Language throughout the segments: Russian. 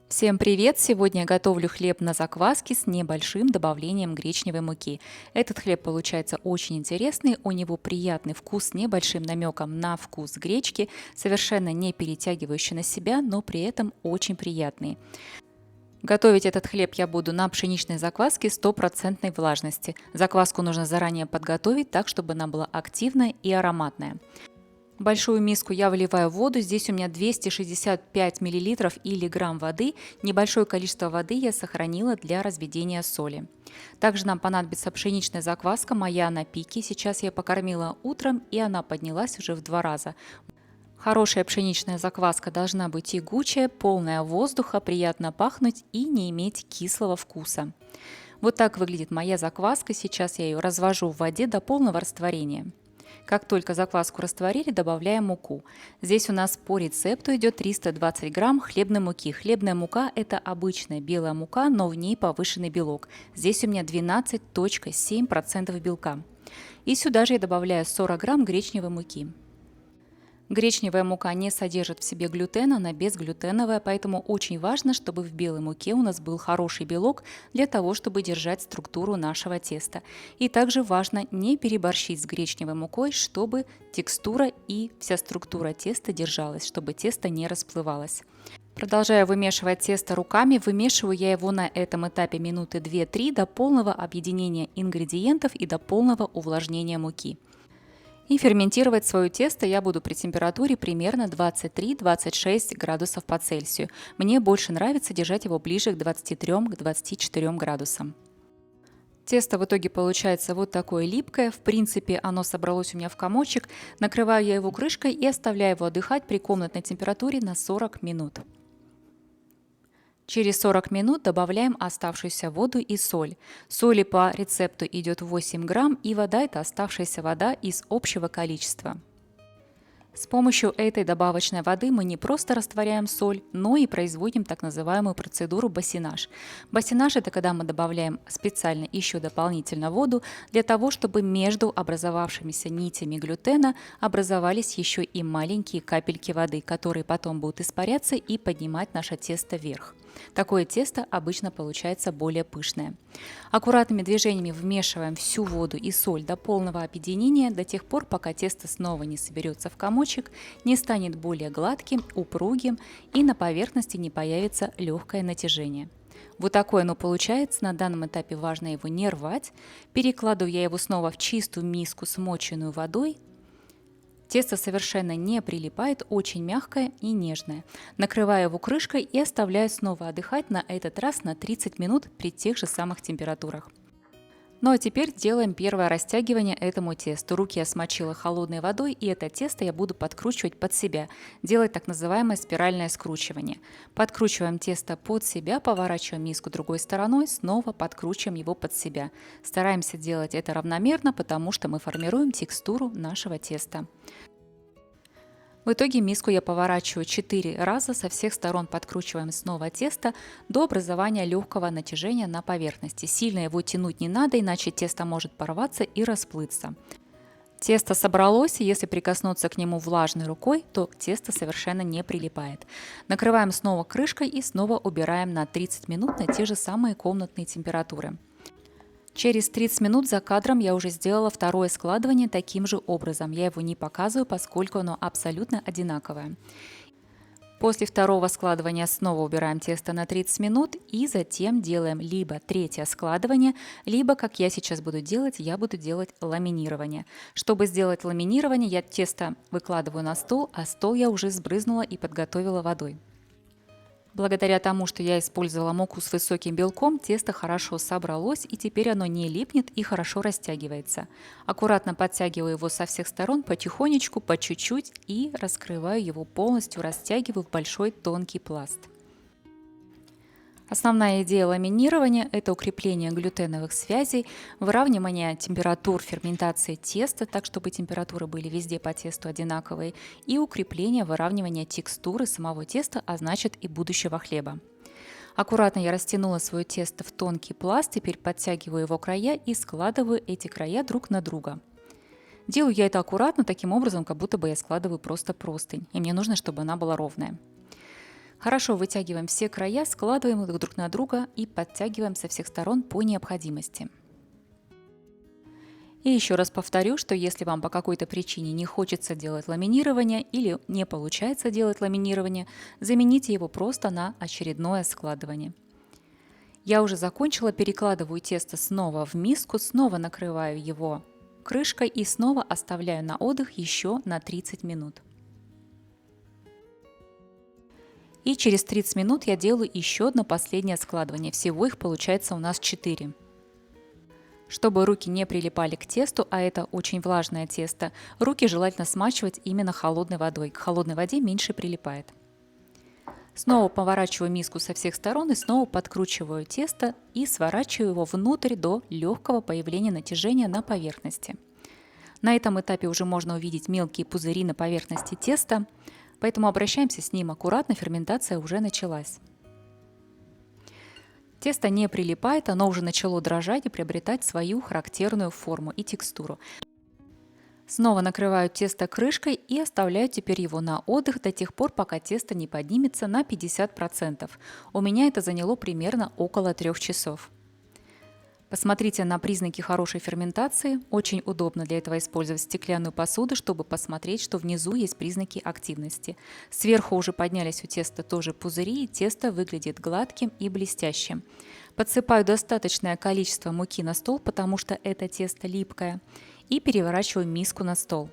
Всем привет! Сегодня я готовлю хлеб на закваске с небольшим добавлением гречневой муки. Этот хлеб получается очень интересный, у него приятный вкус с небольшим намеком на вкус гречки, совершенно не перетягивающий на себя, но при этом очень приятный. Готовить этот хлеб я буду на пшеничной закваске стопроцентной влажности. Закваску нужно заранее подготовить так, чтобы она была активная и ароматная. В большую миску я выливаю воду, здесь у меня 265 мл или грамм воды. Небольшое количество воды я сохранила для разведения соли. Также нам понадобится пшеничная закваска, моя на пике. Сейчас я покормила утром, и она поднялась уже в 2 раза. Хорошая пшеничная закваска должна быть тягучая, полная воздуха, приятно пахнуть и не иметь кислого вкуса. Вот так выглядит моя закваска. Сейчас я ее развожу в воде до полного растворения. Как только закваску растворили, добавляем муку. Здесь у нас по рецепту идет 320 грамм хлебной муки. Хлебная мука – это обычная белая мука, но в ней повышенный белок. Здесь у меня 12,7% белка. И сюда же я добавляю 40 грамм гречневой муки. Гречневая мука не содержит в себе глютена, она безглютеновая, поэтому очень важно, чтобы в белой муке у нас был хороший белок для того, чтобы держать структуру нашего теста. И также важно не переборщить с гречневой мукой, чтобы текстура и вся структура теста держалась, чтобы тесто не расплывалось. Продолжая вымешивать тесто руками, вымешиваю я его на этом этапе минуты 2-3 до полного объединения ингредиентов и до полного увлажнения муки. И ферментировать свое тесто я буду при температуре примерно 23-26 градусов по Цельсию. Мне больше нравится держать его ближе к 23-24 градусам. Тесто в итоге получается вот такое липкое. В принципе, оно собралось у меня в комочек. Накрываю я его крышкой и оставляю его отдыхать при комнатной температуре на 40 минут. Через 40 минут добавляем оставшуюся воду и соль. Соли по рецепту идет 8 грамм, и вода – это оставшаяся вода из общего количества. С помощью этой добавочной воды мы не просто растворяем соль, но и производим так называемую процедуру бассинаж. Бассинаж – это когда мы добавляем специально еще дополнительно воду для того, чтобы между образовавшимися нитями глютена образовались еще и маленькие капельки воды, которые потом будут испаряться и поднимать наше тесто вверх. Такое тесто обычно получается более пышное. Аккуратными движениями вмешиваем всю воду и соль до полного объединения до тех пор, пока тесто снова не соберется в комочек, не станет более гладким, упругим и на поверхности не появится легкое натяжение. Вот такое оно получается. На данном этапе важно его не рвать. Перекладываю я его снова в чистую миску, смоченную водой. Тесто совершенно не прилипает, очень мягкое и нежное. Накрываю его крышкой и оставляю снова отдыхать на этот раз на 30 минут при тех же самых температурах. Ну а теперь делаем первое растягивание этому тесту. Руки я смочила холодной водой, и это тесто я буду подкручивать под себя, делать так называемое спиральное скручивание. Подкручиваем тесто под себя, поворачиваем миску другой стороной, снова подкручиваем его под себя. Стараемся делать это равномерно, потому что мы формируем текстуру нашего теста. В итоге миску я поворачиваю 4 раза, со всех сторон подкручиваем снова тесто до образования легкого натяжения на поверхности. Сильно его тянуть не надо, иначе тесто может порваться и расплыться. Тесто собралось, и если прикоснуться к нему влажной рукой, то тесто совершенно не прилипает. Накрываем снова крышкой и снова убираем на 30 минут на те же самые комнатные температуры. Через 30 минут за кадром я уже сделала второе складывание таким же образом. Я его не показываю, поскольку оно абсолютно одинаковое. После второго складывания снова убираем тесто на 30 минут и затем делаем либо третье складывание, либо, как я сейчас буду делать, я буду делать ламинирование. Чтобы сделать ламинирование, я тесто выкладываю на стол, а стол я уже сбрызнула и подготовила водой. Благодаря тому, что я использовала муку с высоким белком, тесто хорошо собралось, и теперь оно не липнет и хорошо растягивается. Аккуратно подтягиваю его со всех сторон потихонечку, по чуть-чуть и раскрываю его полностью, растягиваю в большой тонкий пласт. Основная идея ламинирования – это укрепление глютеновых связей, выравнивание температур ферментации теста, так чтобы температуры были везде по тесту одинаковые, и укрепление, выравнивание текстуры самого теста, а значит и будущего хлеба. Аккуратно я растянула свое тесто в тонкий пласт, теперь подтягиваю его края и складываю эти края друг на друга. Делаю я это аккуратно, таким образом, как будто бы я складываю просто простынь, и мне нужно, чтобы она была ровная. Хорошо вытягиваем все края, складываем их друг на друга и подтягиваем со всех сторон по необходимости. И еще раз повторю, что если вам по какой-то причине не хочется делать ламинирование или не получается делать ламинирование, замените его просто на очередное складывание. Я уже закончила, перекладываю тесто снова в миску, снова накрываю его крышкой и снова оставляю на отдых еще на 30 минут. И через 30 минут я делаю еще одно последнее складывание. Всего их получается у нас 4. Чтобы руки не прилипали к тесту, а это очень влажное тесто, руки желательно смачивать именно холодной водой. К холодной воде меньше прилипает. Снова поворачиваю миску со всех сторон и снова подкручиваю тесто и сворачиваю его внутрь до легкого появления натяжения на поверхности. На этом этапе уже можно увидеть мелкие пузыри на поверхности теста, поэтому обращаемся с ним аккуратно, ферментация уже началась. Тесто не прилипает, оно уже начало дрожать и приобретать свою характерную форму и текстуру. Снова накрываю тесто крышкой и оставляю теперь его на отдых до тех пор, пока тесто не поднимется на 50%. У меня это заняло примерно около 3 часов. Посмотрите на признаки хорошей ферментации. Очень удобно для этого использовать стеклянную посуду, чтобы посмотреть, что внизу есть признаки активности. Сверху уже поднялись у теста тоже пузыри, и тесто выглядит гладким и блестящим. Подсыпаю достаточное количество муки на стол, потому что это тесто липкое, и переворачиваю миску на стол.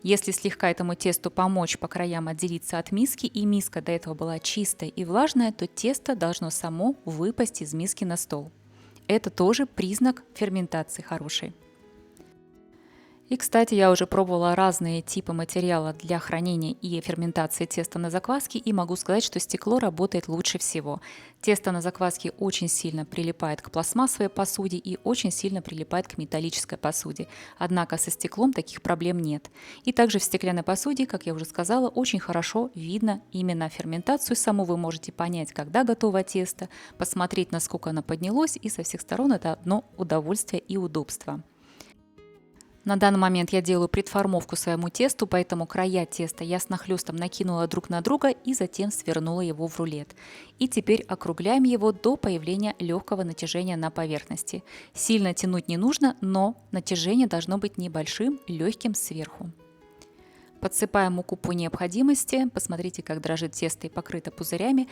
Если слегка этому тесту помочь по краям отделиться от миски, и миска до этого была чистая и влажная, то тесто должно само выпасть из миски на стол. Это тоже признак ферментации хорошей. И, кстати, я уже пробовала разные типы материала для хранения и ферментации теста на закваске и могу сказать, что стекло работает лучше всего. Тесто на закваске очень сильно прилипает к пластмассовой посуде и очень сильно прилипает к металлической посуде. Однако со стеклом таких проблем нет. И также в стеклянной посуде, как я уже сказала, очень хорошо видно именно ферментацию саму. Вы можете понять, когда готово тесто, посмотреть, насколько оно поднялось, и со всех сторон это одно удовольствие и удобство. На данный момент я делаю предформовку своему тесту, поэтому края теста я с нахлестом накинула друг на друга и затем свернула его в рулет. И теперь округляем его до появления легкого натяжения на поверхности. Сильно тянуть не нужно, но натяжение должно быть небольшим, легким сверху. Подсыпаем муку по необходимости. Посмотрите, как дрожит тесто и покрыто пузырями.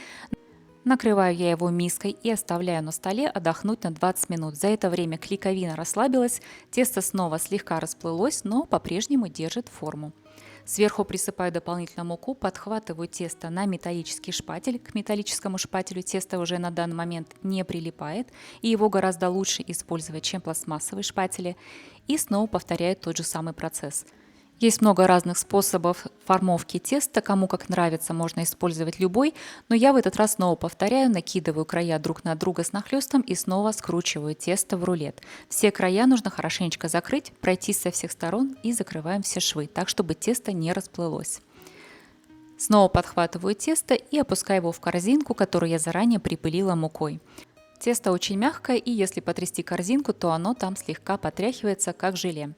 Накрываю я его миской и оставляю на столе отдохнуть на 20 минут. За это время клейковина расслабилась, тесто снова слегка расплылось, но по-прежнему держит форму. Сверху присыпаю дополнительно муку, подхватываю тесто на металлический шпатель. К металлическому шпателю тесто уже на данный момент не прилипает, и его гораздо лучше использовать, чем пластмассовые шпатели. И снова повторяю тот же самый процесс. Есть много разных способов формовки теста, кому как нравится, можно использовать любой, но я в этот раз снова повторяю, накидываю края друг на друга с нахлестом и снова скручиваю тесто в рулет. Все края нужно хорошенечко закрыть, пройтись со всех сторон и закрываем все швы, так чтобы тесто не расплылось. Снова подхватываю тесто и опускаю его в корзинку, которую я заранее припылила мукой. Тесто очень мягкое, и если потрясти корзинку, то оно там слегка потряхивается, как желе.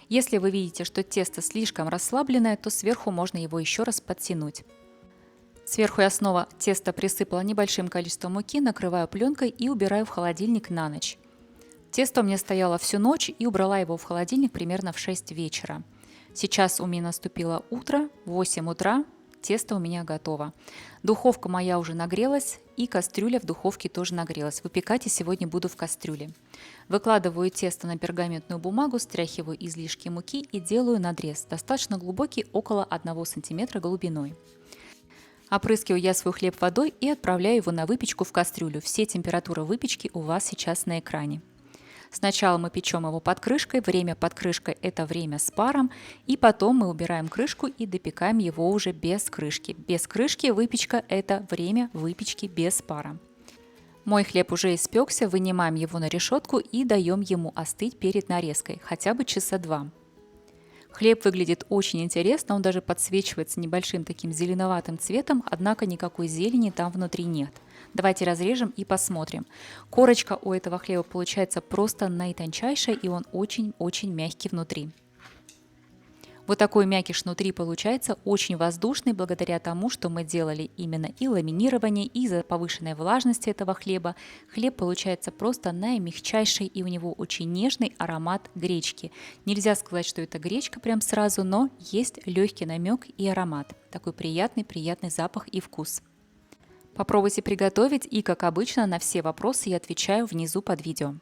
Если вы видите, что тесто слишком расслабленное, то сверху можно его еще раз подтянуть. Сверху я снова тесто присыпала небольшим количеством муки, накрываю пленкой и убираю в холодильник на ночь. Тесто у меня стояло всю ночь и убрала его в холодильник примерно в 6 вечера. Сейчас у меня наступило утро, 8 утра. Тесто у меня готово. Духовка моя уже нагрелась, и кастрюля в духовке тоже нагрелась. Выпекать я сегодня буду в кастрюле. Выкладываю тесто на пергаментную бумагу, стряхиваю излишки муки и делаю надрез, достаточно глубокий, около 1 см глубиной. Опрыскиваю я свой хлеб водой и отправляю его на выпечку в кастрюлю. Все температуры выпечки у вас сейчас на экране. Сначала мы печем его под крышкой, время под крышкой – это время с паром, и потом мы убираем крышку и допекаем его уже без крышки. Без крышки выпечка – это время выпечки без пара. Мой хлеб уже испекся, вынимаем его на решетку и даем ему остыть перед нарезкой, хотя бы часа 2. Хлеб выглядит очень интересно, он даже подсвечивается небольшим таким зеленоватым цветом, однако никакой зелени там внутри нет. Давайте разрежем и посмотрим. Корочка у этого хлеба получается просто наитончайшая, и он очень-очень мягкий внутри. Вот такой мякиш внутри получается очень воздушный, благодаря тому, что мы делали именно и ламинирование, и из-за повышенной влажности этого хлеба. Хлеб получается просто наимягчайший, и у него очень нежный аромат гречки. Нельзя сказать, что это гречка прям сразу, но есть легкий намек и аромат. Такой приятный запах и вкус. Попробуйте приготовить, и, как обычно, на все вопросы я отвечаю внизу под видео.